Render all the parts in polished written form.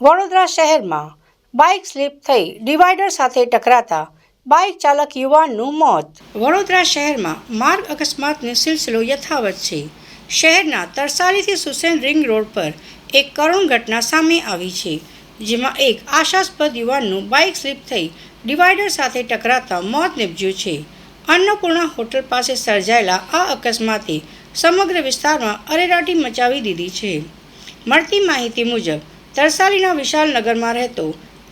વડોદરા શહેરમાં bike slip થઈ divider સાથે ટકરાતા બાઇક ચાલક યુવાનનું મોત. વડોદરા શહેરમાં માર્ગ અકસ્માતનો સિલસિલો યથાવત છે. શહેરના તરસાલીથી સુસેન રિંગ રોડ પર એક કરુણ ઘટના સામે આવી છે, જેમાં એક આશાસ્પદ યુવાનનું બાઇક સ્લીપ થઈ ડિવાઈડર સાથે ટકરાતા મોત નીપજ્યું છે. અન્નપૂર્ણા હોટલ પાસે સર્જાયેલા આ અકસ્માતે સમગ્ર વિસ્તારમાં અરેરાટી મચાવી દીધી છે. મળતી માહિતી મુજબ તરસાલીના વિશાલનગરમાં રહેતો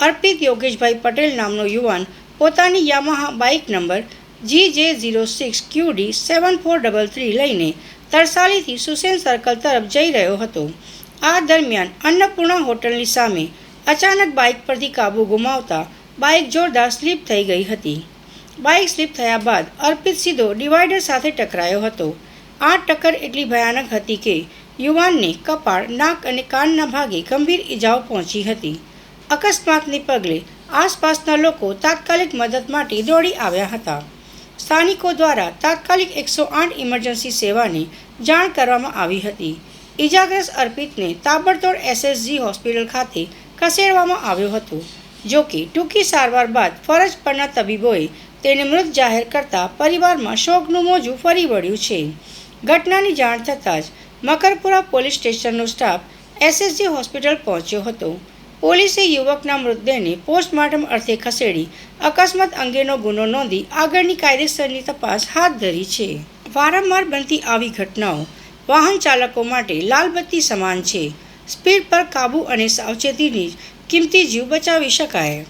અર્પિત યોગેશભાઈ પટેલ નામનો યુવાન પોતાની યામાહા બાઇક નંબર GJ06QD7433 લઈને તરસાલીથી સુસેન સર્કલ તરફ જઈ રહ્યો હતો. આ દરમિયાન અન્નપૂર્ણા હોટલની સામે અચાનક બાઇક પરથી કાબુ ગુમાવતા બાઇક જોરદાર સ્લીપ થઈ ગઈ હતી. બાઇક સ્લીપ થયા બાદ અર્પિત સીધો ડિવાઈડર સાથે ટકરાયો હતો. આ ટક્કર એટલી ભયાનક હતી કે યુવાનને કપાળ, નાક અને કાનના ભાગે ગંભીર ઈજાઓ પહોંચી હતી. અકસ્માતને પગલે આસપાસના લોકો તાત્કાલિક મદદ માટે દોડી આવ્યા હતા. સ્થાનિકો દ્વારા તાત્કાલિક 108 ઇમરજન્સી સેવાને જાણ કરવામાં આવી હતી. ઈજાગ્રસ્ત અર્પિતને તાબડતોડ SSG હોસ્પિટલ ખાતે ખસેડવામાં આવ્યો હતો. જોકે ટૂંકી સારવાર બાદ ફરજ પરના તબીબોએ તેને મૃત જાહેર કરતા પરિવારમાં શોકનું મોજું ફરી વળ્યું છે. ઘટનાની જાણ થતાં જ મકરપુરા પોલીસ સ્ટેશનનો સ્ટાફ SSG હોસ્પિટલ પહોંચ્યો હતો. પોલીસે યુવકના મૃતદેહને પોસ્ટમોર્ટમ અર્થે ખસેડી અકસ્માત અંગેનો ગુનો નોંધી આગળની કાયદેસરની તપાસ હાથ ધરી છે. વારંવાર બનતી આવી ઘટનાઓ વાહન ચાલકો માટે લાલબત્તી સમાન છે. સ્પીડ પર કાબૂ અને સાવચેતીથી કિંમતી જીવ બચાવી શકાય.